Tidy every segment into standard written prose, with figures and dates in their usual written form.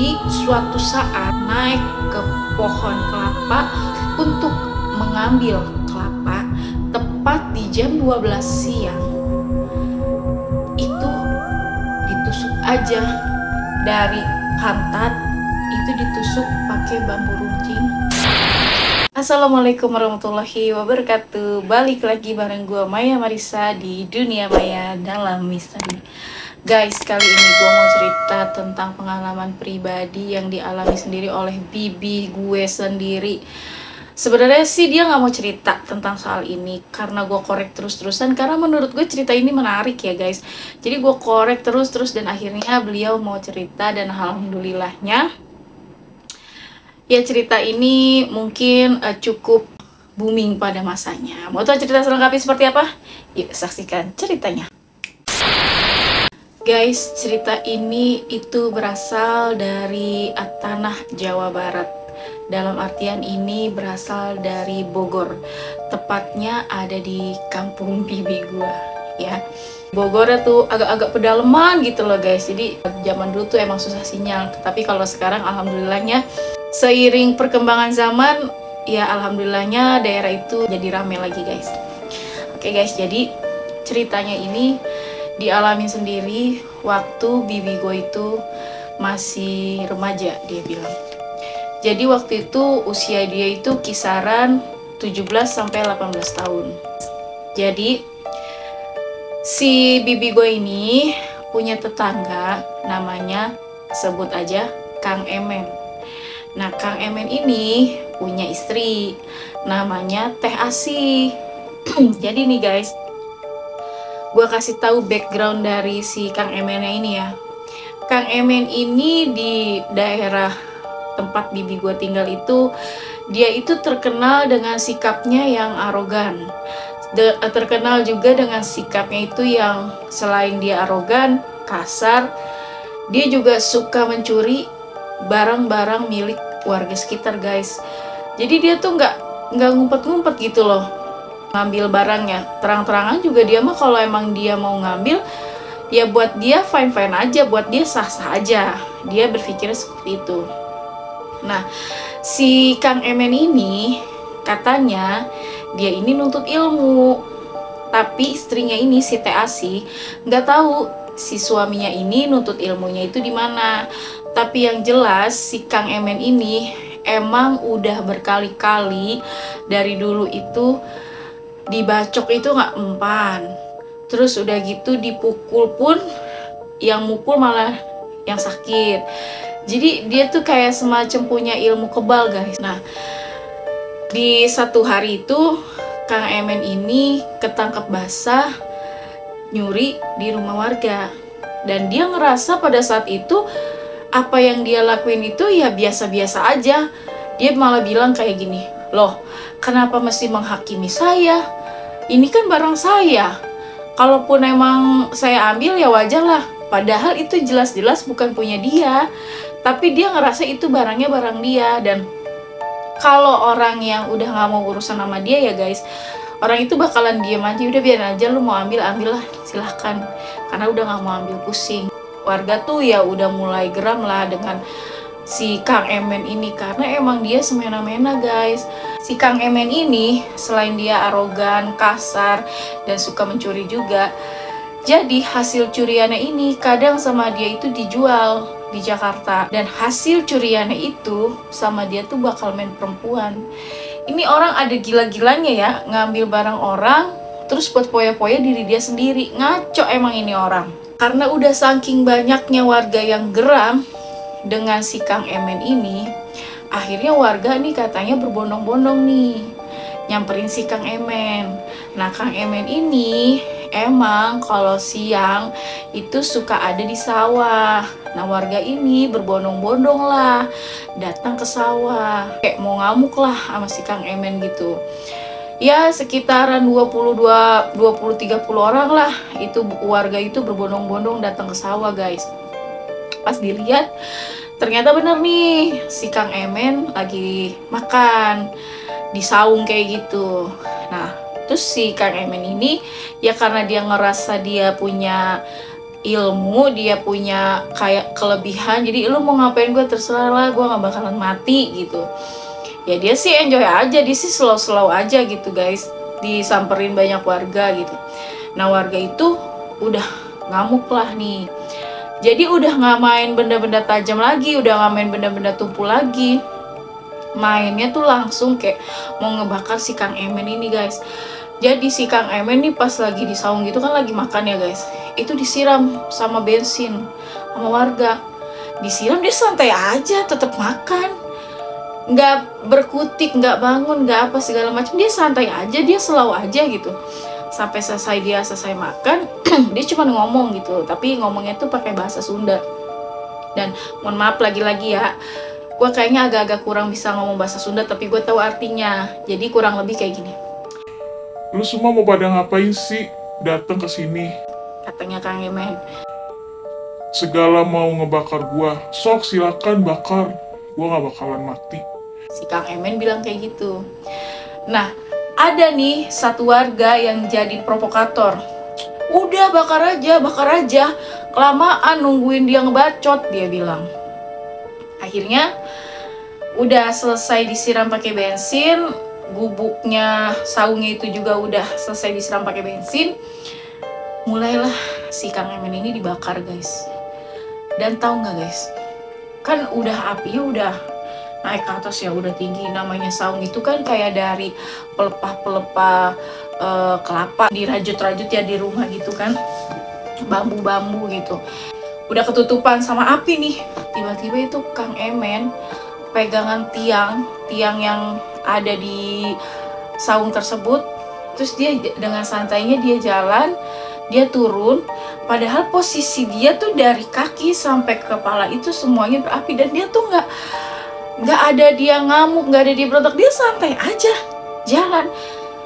Jadi suatu saat naik ke pohon kelapa untuk mengambil kelapa, tepat di jam 12 siang itu ditusuk aja dari pantat, itu ditusuk pakai bambu runcing. Assalamualaikum warahmatullahi wabarakatuh. Balik lagi bareng gue Maya Marissa di Dunia Maya Dalam Misteri. Guys, kali ini gue mau cerita tentang pengalaman pribadi yang dialami sendiri oleh bibi gue sendiri. Sebenarnya sih dia nggak mau cerita tentang soal ini karena gue korek terus-terusan, karena menurut gue cerita ini menarik ya guys. Jadi gue korek terus-terus dan akhirnya beliau mau cerita, dan alhamdulillahnya ya cerita ini mungkin cukup booming pada masanya. Mau tahu cerita selengkapnya seperti apa? Yuk saksikan ceritanya. Guys, cerita ini itu berasal dari tanah Jawa Barat. Dalam artian ini berasal dari Bogor. Tepatnya ada di kampung bibi gua, ya. Bogor tuh agak-agak pedalaman gitu loh guys. Jadi zaman dulu tuh emang susah sinyal. Tapi kalau sekarang alhamdulillahnya seiring perkembangan zaman, ya alhamdulillahnya daerah itu jadi rame lagi guys. Oke guys, jadi ceritanya ini dialami sendiri waktu bibi gue itu masih remaja, dia bilang. Jadi waktu itu usia dia itu kisaran 17-18 tahun. Jadi si bibi gue ini punya tetangga namanya, sebut aja Kang Emen. Nah, Kang Emen ini punya istri namanya Teh Asih. Jadi nih guys, gue kasih tahu background dari si Kang Emennya ini ya. Kang Emen ini di daerah tempat bibi gue tinggal itu, dia itu terkenal dengan sikapnya yang arogan. Terkenal juga dengan sikapnya itu yang selain dia arogan, kasar, dia juga suka mencuri barang-barang milik warga sekitar guys. Jadi dia tuh nggak ngumpet-ngumpet gitu loh ngambil barangnya. Terang-terangan juga dia mah kalau emang dia mau ngambil, ya buat dia fine-fine aja, buat dia sah-sah aja. Dia berpikirnya seperti itu. Nah, si Kang Emen ini katanya dia ini nuntut ilmu, tapi istrinya ini si Teh Asih nggak tahu si suaminya ini nuntut ilmunya itu di mana. Tapi yang jelas si Kang Emen ini emang udah berkali-kali dari dulu itu dibacok itu nggak mempan. Terus udah gitu dipukul pun yang mukul malah yang sakit. Jadi dia tuh kayak semacam punya ilmu kebal guys. Nah, di satu hari itu Kang Emen ini ketangkep basah nyuri di rumah warga. Dan dia ngerasa pada saat itu apa yang dia lakuin itu ya biasa-biasa aja. Dia malah bilang kayak gini, "Loh, kenapa mesti menghakimi saya? Ini kan barang saya. Kalaupun emang saya ambil ya wajar lah. Padahal itu jelas-jelas bukan punya dia." Tapi dia ngerasa itu barangnya barang dia. Dan kalau orang yang udah nggak mau urusan sama dia ya guys, orang itu bakalan diem aja. Udah biarin aja, lu mau ambil lah, silahkan. Karena udah nggak mau ambil pusing. Warga tuh ya udah mulai geram lah dengan si Kang Emen ini, karena emang dia semena-mena guys. Si Kang Emen ini selain dia arogan, kasar, dan suka mencuri juga, jadi hasil curiannya ini kadang sama dia itu dijual di Jakarta. Dan hasil curiannya itu sama dia tuh bakal main perempuan. Ini orang ada gila-gilanya ya, ngambil barang orang terus buat poya-poya diri dia sendiri. Ngaco emang ini orang. Karena udah saking banyaknya warga yang geram dengan si Kang Emen ini, akhirnya warga nih katanya berbondong-bondong nih nyamperin si Kang Emen. Nah, Kang Emen ini emang kalau siang itu suka ada di sawah. Nah, warga ini berbondong-bondong lah datang ke sawah, kayak mau ngamuk lah sama si Kang Emen gitu. Ya sekitaran 20-30 orang lah, itu warga itu berbondong-bondong datang ke sawah guys. Pas dilihat ternyata bener nih, si Kang Emen lagi makan di saung kayak gitu. Nah, terus si Kang Emen ini ya karena dia ngerasa dia punya ilmu, dia punya kayak kelebihan, jadi lu mau ngapain gue terserah lah, gue gak bakalan mati gitu. Ya dia sih enjoy aja, dia sih slow-slow aja gitu guys, disamperin banyak warga gitu. Nah warga itu udah ngamuk lah nih, jadi udah gak main benda-benda tajam lagi, udah gak main benda-benda tumpul lagi, mainnya tuh langsung kayak mau ngebakar si Kang Emen ini guys. Jadi si Kang Emen nih pas lagi di saung gitu kan lagi makan ya guys, itu disiram sama bensin sama warga. Disiram dia santai aja tetap makan, nggak berkutik, nggak bangun, nggak apa segala macam, dia santai aja, dia slow aja gitu. Sampai dia selesai makan dia cuma ngomong gitu, tapi ngomongnya tuh pakai bahasa Sunda. Dan mohon maaf lagi-lagi ya, gue kayaknya agak-agak kurang bisa ngomong bahasa Sunda, tapi gue tahu artinya. Jadi kurang lebih kayak gini. Lu semua mau pada ngapain sih datang ke sini? Katanya Kang Emen. Segala mau ngebakar gua, sok silakan bakar. Gua nggak bakalan mati. Si Kang Emen bilang kayak gitu. Nah, ada nih satu warga yang jadi provokator. Udah bakar aja. Kelamaan nungguin dia ngebacot, dia bilang. Akhirnya udah selesai disiram pakai bensin, gubuknya saungnya itu juga udah selesai disiram pakai bensin. Mulailah si Kang Emen ini dibakar guys. Dan tahu nggak guys, kan udah api udah naik ke atas ya, udah tinggi. Namanya saung itu kan kayak dari pelepah kelapa dirajut-rajut ya di rumah gitu kan, bambu-bambu gitu, udah ketutupan sama api nih. Tiba-tiba itu Kang Emen pegangan tiang yang ada di saung tersebut, terus dia dengan santainya dia jalan, dia turun, padahal posisi dia tuh dari kaki sampai ke kepala itu semuanya berapi, dan dia tuh nggak ada dia ngamuk, nggak ada dia berontak, dia santai aja jalan.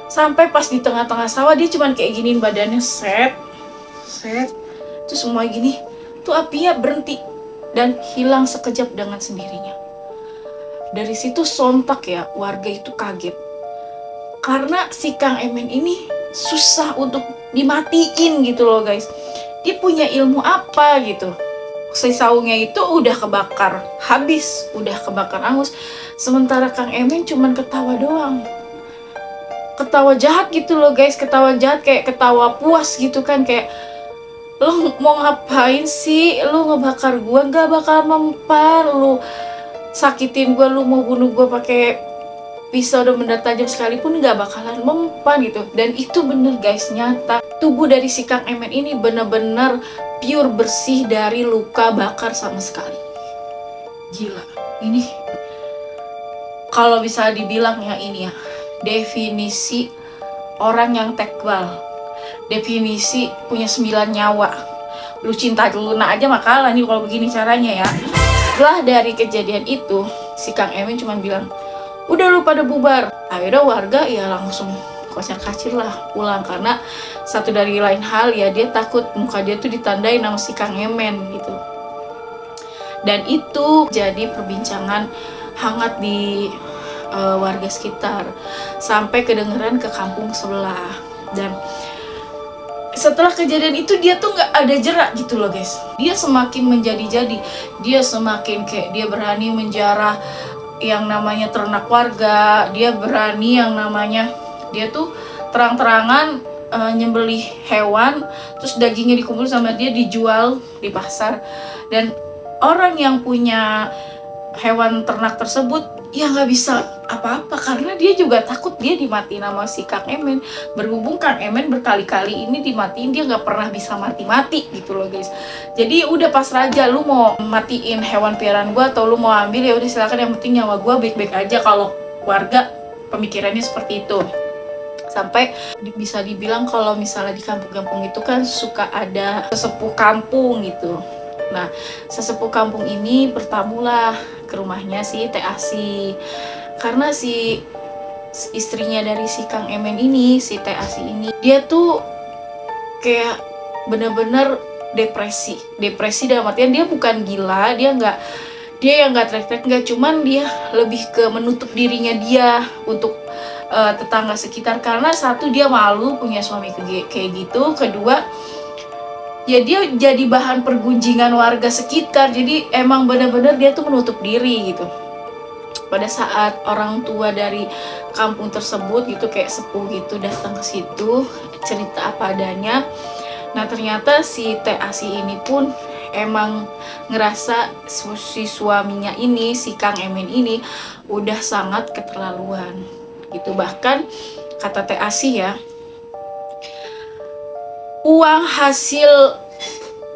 Sampai pas di tengah-tengah sawah dia cuman kayak giniin badannya, set terus semua gini, tuh apinya berhenti dan hilang sekejap dengan sendirinya. Dari situ sontak ya warga itu kaget, karena si Kang Emen ini susah untuk dimatiin gitu loh guys. Dia punya ilmu apa gitu? Si saungnya itu udah kebakar habis, udah kebakar angus, sementara Kang Emen cuman ketawa doang. Ketawa jahat gitu loh guys, ketawa jahat kayak ketawa puas gitu kan, kayak lo mau ngapain sih, lu ngebakar gua, gak bakal mempan, lu sakitin gua, lu mau bunuh gua pakai pisau dan benda tajam sekalipun gak bakalan mempan gitu. Dan itu bener guys, nyata tubuh dari si Kang Emen ini bener-bener pure bersih dari luka bakar sama sekali. Gila, ini kalau bisa dibilang ya, ini ya definisi orang yang tekbal, definisi punya 9 nyawa. Lu cinta Luna aja makalah nih kalau begini caranya ya. Setelah dari kejadian itu, si Kang Emen cuma bilang, udah lu pada bubar. Akhirnya warga ya langsung kocar-kacir lah pulang, karena satu dari lain hal ya, dia takut muka dia tuh ditandai nama si Kang Emen gitu. Dan itu jadi perbincangan hangat di warga sekitar, sampai kedengeran ke kampung sebelah. Dan setelah kejadian itu dia tuh nggak ada jerak gitu loh guys. Dia semakin menjadi-jadi, dia semakin kayak dia berani menjarah yang namanya ternak warga, dia berani yang namanya dia tuh terang-terangan nyembelih hewan, terus dagingnya dikumpul sama dia dijual di pasar. Dan orang yang punya hewan ternak tersebut ya nggak bisa apa-apa, karena dia juga takut dia dimatiin sama si Kang Emen. Berhubung Kang Emen berkali-kali ini dimatiin, dia nggak pernah bisa mati-mati gitu loh guys. Jadi udah pasrah aja, lu mau matiin hewan piaraan gua atau lu mau ambil ya udah silakan, yang penting nyawa gua baik-baik aja. Kalau warga pemikirannya seperti itu. Sampai bisa dibilang kalau misalnya di kampung-kampung itu kan suka ada sesepuh kampung gitu. Nah, sesepuh kampung ini bertamulah ke rumahnya si Teh Asi, karena si istrinya dari si Kang Emen ini, si Teh Asi ini, dia tuh kayak bener-bener depresi dalam artian dia bukan gila, dia yang nggak teriak-teriak, nggak, cuman dia lebih ke menutup dirinya dia untuk tetangga sekitar, karena satu dia malu punya suami kayak gitu, kedua ya dia jadi bahan pergunjingan warga sekitar. Jadi emang bener-bener dia tuh menutup diri gitu. Pada saat orang tua dari kampung tersebut gitu, kayak sepuh gitu, datang ke situ cerita apa adanya. Nah ternyata si Teh Asi ini pun emang ngerasa si suaminya ini, si Kang Emen ini udah sangat keterlaluan gitu. Bahkan kata Teh Asi ya, uang hasil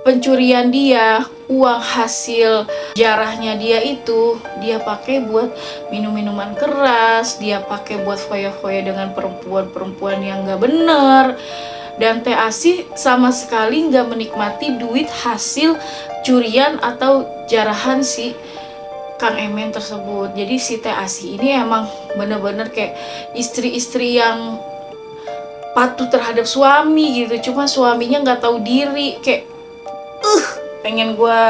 pencurian dia, uang hasil jarahnya dia itu dia pakai buat minum-minuman keras, dia pakai buat foya-foya dengan perempuan-perempuan yang gak bener. Dan Teh Asi sama sekali gak menikmati duit hasil curian atau jarahan si Kang Emen tersebut. Jadi si Teh Asi ini emang bener-bener kayak istri-istri yang patuh terhadap suami gitu. Cuma suaminya gak tahu diri, kayak pengen gue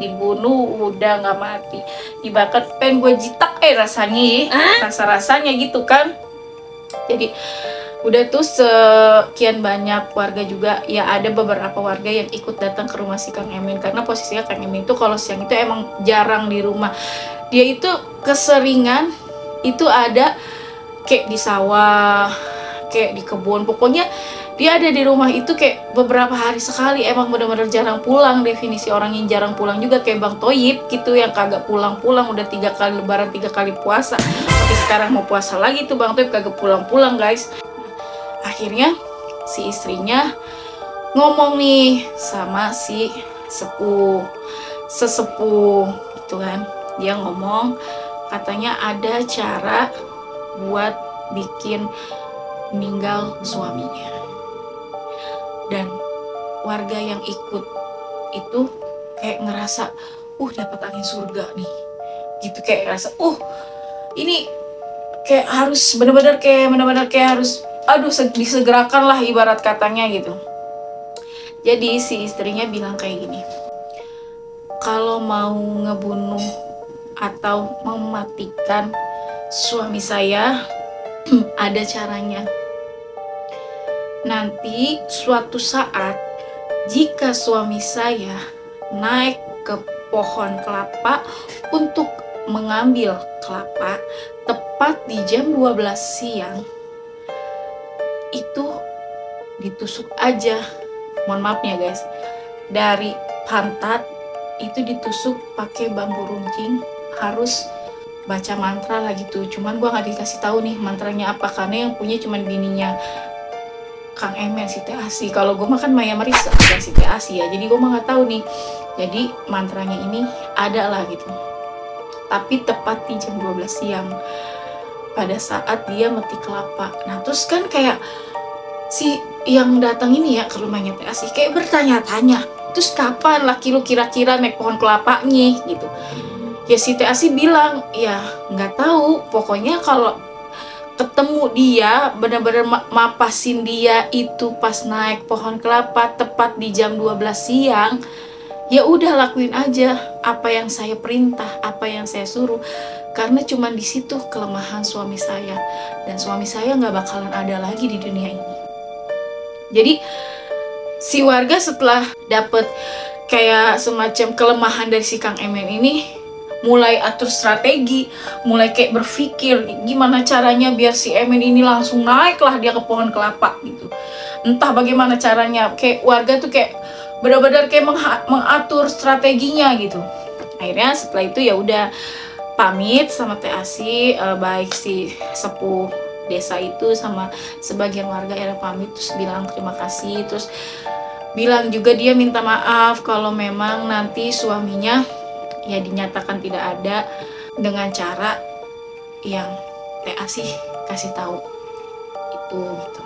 dibunuh udah nggak mati, dibakar pengen gue jitak rasanya rasa-rasanya gitu kan. Jadi udah tuh sekian banyak warga juga ya, ada beberapa warga yang ikut datang ke rumah si Kang Emen, karena posisinya Kang Emen itu kalau siang itu emang jarang di rumah. Dia itu keseringan itu ada kayak di sawah, kayak di kebun, pokoknya dia ada di rumah itu kayak beberapa hari sekali. Emang bener-bener jarang pulang. Definisi orang yang jarang pulang juga kayak Bang Toyib gitu, yang kagak pulang-pulang udah 3 kali lebaran, 3 kali puasa, tapi sekarang mau puasa lagi tuh Bang Toyib kagak pulang-pulang guys. Akhirnya si istrinya ngomong nih sama si sesepuh gitu kan. Dia ngomong katanya ada cara buat bikin meninggal suaminya. Dan warga yang ikut itu kayak ngerasa dapat angin surga nih gitu, kayak ngerasa ini kayak harus bener-bener kayak harus disegerakan lah ibarat katanya gitu. Jadi si istrinya bilang kayak gini, kalau mau ngebunuh atau mematikan suami saya ada caranya. Nanti suatu saat jika suami saya naik ke pohon kelapa untuk mengambil kelapa tepat di jam 12 siang, itu ditusuk aja, mohon maaf ya guys, dari pantat itu ditusuk pakai bambu runcing, harus baca mantra lah gitu. Cuman gua nggak dikasih tahu nih mantranya apa, karena yang punya cuman bininya Kang Emen, si Teh Asi. Kalau gue makan Maya Marisa dan si Teh Asi ya, jadi gue mah nggak tahu nih. Jadi mantranya ini ada lah gitu. Tapi tepat di jam 12 siang pada saat dia metik kelapa. Nah terus kan kayak si yang datang ini ya ke rumahnya Teh Asi kayak bertanya-tanya, terus kapan laki lu kira-kira naik pohon kelapanya gitu. Ya si Teh Asi bilang ya nggak tahu, pokoknya kalau ketemu dia, benar-benar mapasin dia itu pas naik pohon kelapa tepat di jam 12 siang, ya udah lakuin aja apa yang saya perintah, apa yang saya suruh, karena cuman di situ kelemahan suami saya, dan suami saya nggak bakalan ada lagi di dunia ini. Jadi si warga setelah dapet kayak semacam kelemahan dari si Kang Emen ini, mulai atur strategi, mulai kayak berpikir gimana caranya biar si Emen ini langsung naiklah dia ke pohon kelapa gitu. Entah bagaimana caranya, kayak warga tuh kayak benar-benar kayak mengatur strateginya gitu. Akhirnya setelah itu ya udah pamit sama Teh Asi, baik si sepuh desa itu sama sebagian warga ya pamit, terus bilang terima kasih, terus bilang juga dia minta maaf kalau memang nanti suaminya ya dinyatakan tidak ada dengan cara yang Teh Asi kasih tahu itu gitu.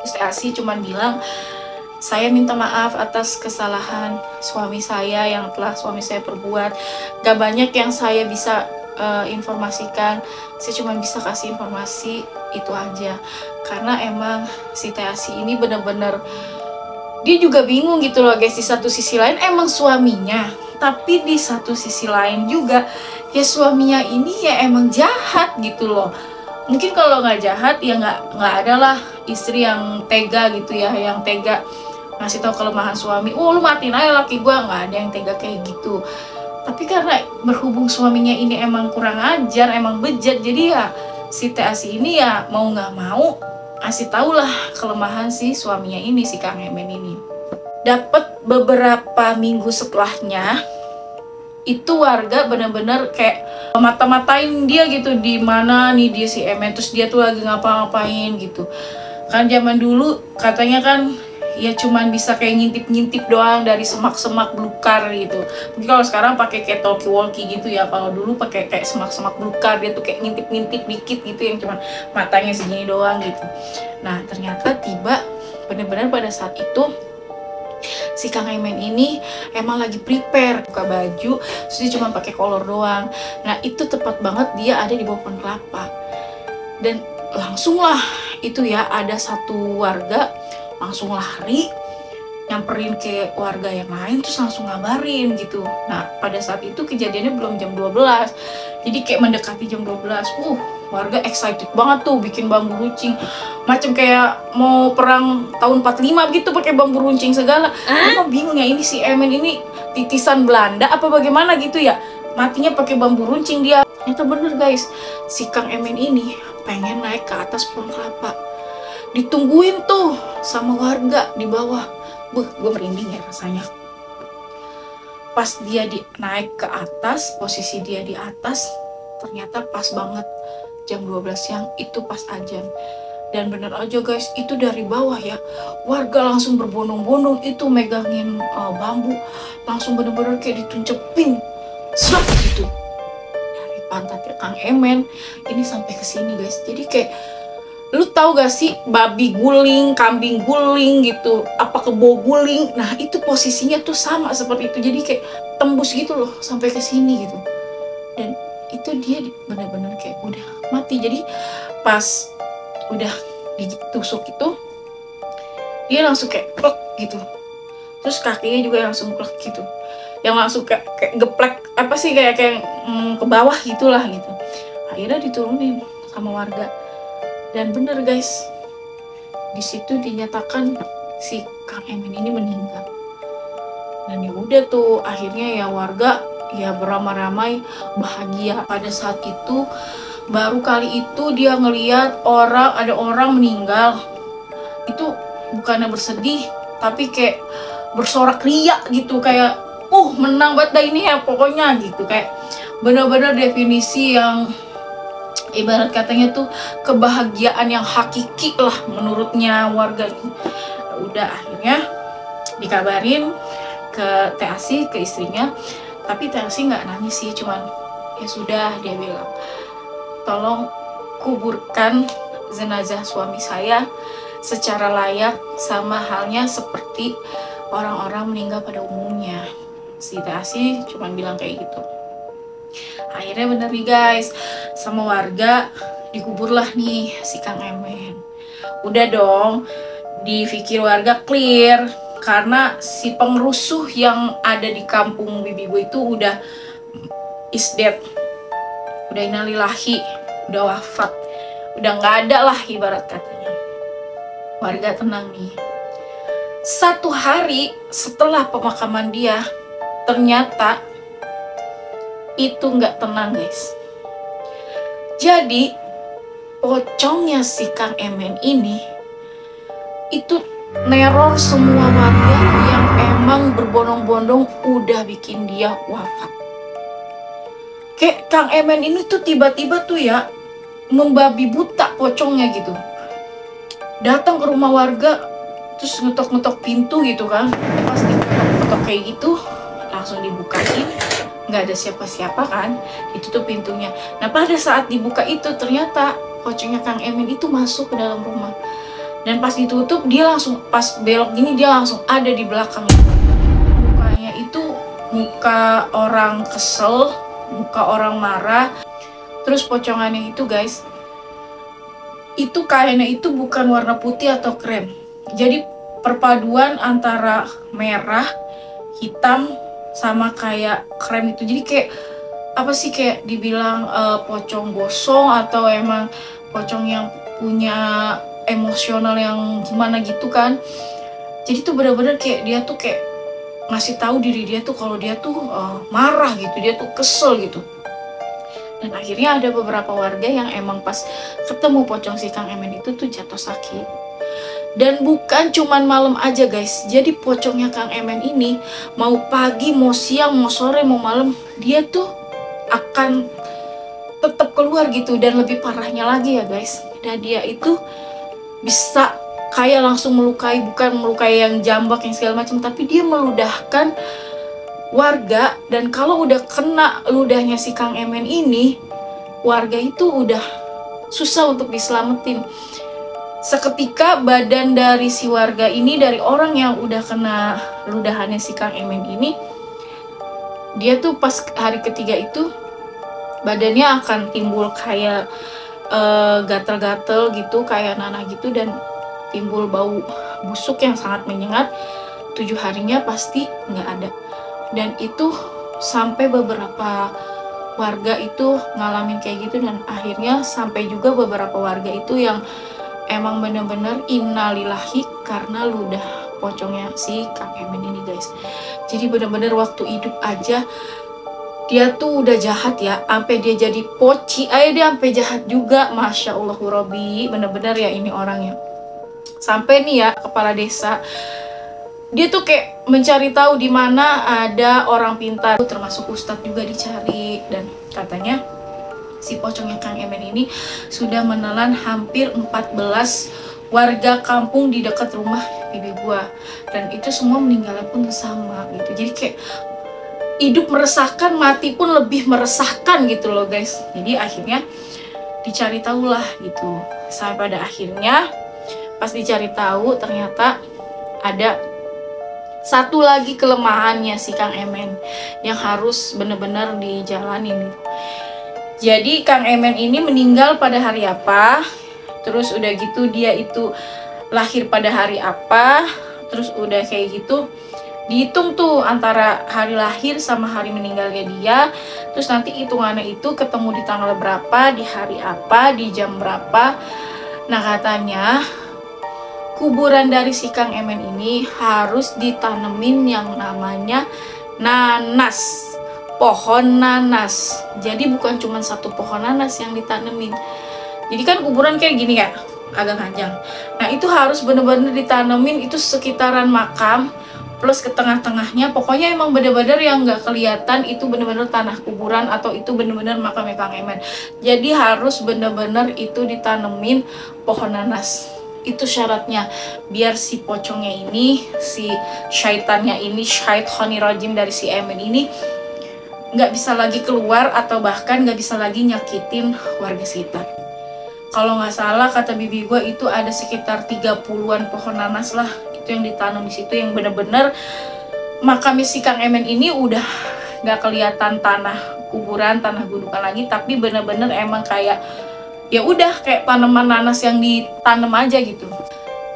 Terus Teh Asi cuman bilang, saya minta maaf atas kesalahan suami saya yang telah suami saya perbuat. Gak banyak yang saya bisa informasikan, saya cuma bisa kasih informasi itu aja. Karena emang si Teh Asi ini bener-bener dia juga bingung gitu loh guys. Di satu sisi lain emang suaminya, tapi di satu sisi lain juga ya suaminya ini ya emang jahat gitu loh. Mungkin kalau nggak jahat ya nggak ada lah istri yang tega gitu ya, yang tega ngasih tahu kelemahan suami. Oh lu matiin aja laki gue, nggak ada yang tega kayak gitu. Tapi karena berhubung suaminya ini emang kurang ajar, emang bejat, jadi ya si Asi ini ya mau nggak mau kasih tau lah kelemahan si suaminya ini, si Kang Emen ini. Dapat beberapa minggu setelahnya, itu warga bener-bener kayak mata-matain dia gitu, di mana nih dia si Emen, terus dia tuh lagi ngapa-ngapain gitu. Kan zaman dulu katanya kan ya cuman bisa kayak ngintip-ngintip doang dari semak-semak belukar gitu. Mungkin kalau sekarang pakai kayak talkie-walkie gitu ya. Kalau dulu pakai kayak semak-semak belukar, dia tuh kayak ngintip-ngintip dikit gitu, yang cuman matanya segini doang gitu. Nah ternyata tiba bener-bener pada saat itu si Kang Emen ini emang lagi prepare buka baju, terus dia cuma pakai kolor doang. Nah itu tepat banget dia ada di bawah pohon kelapa. Dan langsung lah itu ya, ada satu warga langsung lari nyamperin ke warga yang lain, terus langsung ngabarin gitu. Nah pada saat itu kejadiannya belum jam 12, jadi kayak mendekati jam 12. Warga excited banget tuh, bikin bambu runcing macam kayak mau perang tahun 45 gitu, pakai bambu runcing segala. Aku bingung ya, ini si Emen ini titisan Belanda apa bagaimana gitu ya, matinya pakai bambu runcing dia. Ternyata bener guys, si Kang Emen ini pengen naik ke atas pohon kelapa. Ditungguin tuh sama warga di bawah. Gue merinding ya rasanya. Pas dia naik ke atas, posisi dia di atas, ternyata pas banget jam 12 siang, itu pas azan. Dan bener aja guys, itu dari bawah ya, warga langsung berbondong-bondong itu megangin bambu, langsung bener-bener kayak dituncepin slap gitu dari pantatnya Kang Emen ini sampai ke sini guys. Jadi kayak, lu tahu gak sih babi guling, kambing guling gitu, apa kebo guling, nah itu posisinya tuh sama seperti itu. Jadi kayak tembus gitu loh sampai ke sini gitu. Dan itu dia benar-benar kayak udah mati. Jadi pas udah ditusuk itu, dia langsung kayak plek gitu, terus kakinya juga langsung plek gitu, yang langsung kayak geplek apa sih, kayak ke bawah gitulah gitu. Akhirnya diturunin sama warga. Dan bener guys, di situ dinyatakan si Kang Emen ini meninggal. Dan ya udah tuh akhirnya ya warga ya beramai-ramai bahagia. Pada saat itu baru kali itu dia ngeliat ada orang meninggal. Itu bukannya bersedih, tapi kayak bersorak ria gitu, kayak menang banget dah ini ya pokoknya gitu. Kayak bener-bener definisi yang ibarat katanya tuh kebahagiaan yang hakiki lah menurutnya warga. Udah akhirnya dikabarin ke Asi, ke istrinya. Tapi Asi nggak nangis sih, cuman ya sudah, dia bilang tolong kuburkan jenazah suami saya secara layak, sama halnya seperti orang-orang meninggal pada umumnya. Si Asi cuman bilang kayak gitu. Akhirnya bener nih guys, sama warga dikuburlah nih si Kang Emen. Udah dong, dipikir warga clear, karena si pengrusuh yang ada di kampung bibi gue itu udah is dead, udah innalillahi, udah wafat, udah nggak ada lah ibarat katanya. Warga tenang nih. 1 hari setelah pemakaman dia, ternyata itu nggak tenang guys. Jadi pocongnya si Kang Emen ini itu neror semua warga yang emang berbondong-bondong udah bikin dia wafat. Kayak Kang Emen ini tuh tiba-tiba tuh ya membabi buta pocongnya gitu. Datang ke rumah warga, terus ngetok-ngetok pintu gitu kan. Pas ngetok kayak gitu, langsung dibukain. Nggak ada siapa-siapa kan, ditutup pintunya. Nah pada saat dibuka itu ternyata pocongnya Kang Emen itu masuk ke dalam rumah. Dan pas ditutup, dia langsung pas belok gini, dia langsung ada di belakang. Mukanya itu muka orang kesel, muka orang marah. Terus pocongannya itu guys, itu kainnya itu bukan warna putih atau krem. Jadi perpaduan antara merah, hitam, sama kayak krem itu. Jadi kayak apa sih, kayak dibilang pocong gosong atau emang pocong yang punya emosional yang gimana gitu kan. Jadi tuh bener-bener kayak dia tuh kayak ngasih tahu diri dia tuh kalau dia tuh marah gitu, dia tuh kesel gitu. Dan akhirnya ada beberapa warga yang emang pas ketemu pocong si Kang Emen itu tuh jatuh sakit. Dan bukan cuman malam aja guys, jadi pocongnya Kang Emen ini mau pagi, mau siang, mau sore, mau malam, dia tuh akan tetap keluar gitu. Dan lebih parahnya lagi ya guys, dan dia itu bisa kayak langsung melukai, bukan melukai yang jambak yang segala macam, tapi dia meludahkan warga. Dan kalau udah kena ludahnya si Kang Emen ini, warga itu udah susah untuk diselamatin. Seketika badan dari si warga ini, dari orang yang udah kena ludahannya si Kang Emen ini, dia tuh pas hari ketiga itu badannya akan timbul kayak gatel-gatel gitu, kayak nanah gitu, dan timbul bau busuk yang sangat menyengat. 7 harinya pasti nggak ada. Dan itu sampai beberapa warga itu ngalamin kayak gitu, dan akhirnya sampai juga beberapa warga itu yang emang bener-bener innalillahi karena ludah pocongnya si Kang Emen ini guys. Jadi bener-bener waktu hidup aja dia tuh udah jahat ya, sampai dia jadi poci aja dia sampai jahat juga. Masya Allah Robi, bener-bener ya ini orangnya. Sampai nih ya kepala desa, dia tuh kayak mencari tahu di mana ada orang pintar, termasuk ustadz juga dicari. Dan katanya si pocongnya Kang Emen ini sudah menelan hampir 14 warga kampung di dekat rumah bibi gua, dan itu semua meninggalnya pun sama gitu. Jadi kayak hidup meresahkan, mati pun lebih meresahkan gitu loh guys. Jadi akhirnya dicari tahu lah gitu, sampai pada akhirnya pas dicari tahu ternyata ada satu lagi kelemahannya si Kang Emen yang harus bener-bener dijalanin gitu. Jadi Kang Emen ini meninggal pada hari apa, terus udah gitu dia itu lahir pada hari apa, terus udah kayak gitu dihitung tuh antara hari lahir sama hari meninggalnya dia. Terus nanti hitungannya itu ketemu di tanggal berapa, di hari apa, di jam berapa. Nah katanya kuburan dari si Kang Emen ini harus ditanemin yang namanya nanas, pohon nanas. Jadi bukan cuma satu pohon nanas yang ditanemin. Jadi kan kuburan kayak gini ya, agak panjang. Nah itu harus bener-bener ditanemin, itu sekitaran makam plus ke tengah-tengahnya. Pokoknya emang bener-bener yang nggak kelihatan itu bener-bener tanah kuburan atau itu bener-bener makamnya Kang Emen. Jadi harus bener-bener itu ditanemin pohon nanas. Itu syaratnya biar si pocongnya ini, si syaitannya ini, syaitanir rajim dari si Emen ini nggak bisa lagi keluar atau bahkan nggak bisa lagi nyakitin warga sekitar. Kalau nggak salah kata bibi gue itu ada sekitar 30-an pohon nanas lah itu yang ditanam di situ, yang bener-bener makam si Kang Emen ini udah nggak kelihatan tanah kuburan, tanah gundukan lagi, tapi bener-bener emang kayak ya udah kayak tanaman nanas yang ditanam aja gitu.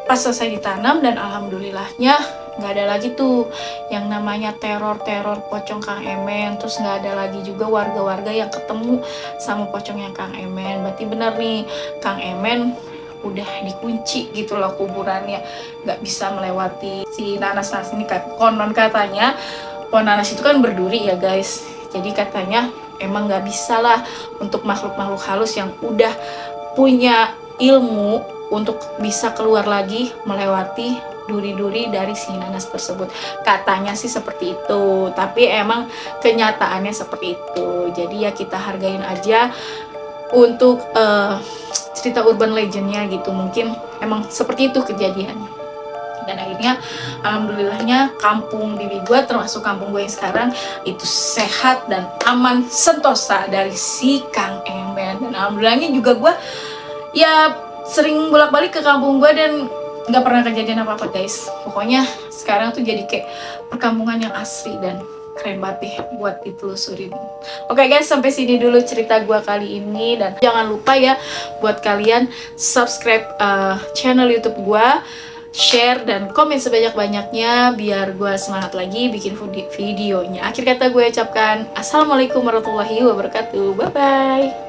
Pas selesai ditanam, dan alhamdulillahnya nggak ada lagi tuh yang namanya teror-teror pocong Kang Emen. Terus nggak ada lagi juga warga-warga yang ketemu sama pocong yang Kang Emen. Berarti bener nih Kang Emen udah dikunci gitu loh kuburannya, nggak bisa melewati si nanas-nanas ini. Konon katanya pohon nanas itu kan berduri ya guys, jadi katanya emang nggak bisa lah untuk makhluk-makhluk halus yang udah punya ilmu untuk bisa keluar lagi melewati duri-duri dari si nanas tersebut. Katanya sih seperti itu, tapi emang kenyataannya seperti itu. Jadi ya kita hargain aja untuk cerita urban legendnya gitu, mungkin emang seperti itu kejadiannya. Dan akhirnya alhamdulillahnya kampung bibi gue, termasuk kampung gue yang sekarang, itu sehat dan aman sentosa dari si Kang Emen. Dan alhamdulillahnya juga gue ya sering bolak-balik ke kampung gue dan nggak pernah kejadian apa-apa guys. Pokoknya sekarang tuh jadi kayak perkampungan yang asri dan keren banget deh buat ditelusurin. Oke guys, sampai sini dulu cerita gue kali ini, dan jangan lupa ya buat kalian subscribe channel YouTube gue, share dan komen sebanyak-banyaknya biar gue semangat lagi bikin videonya. Akhir kata gue ucapkan assalamualaikum warahmatullahi wabarakatuh. Bye bye.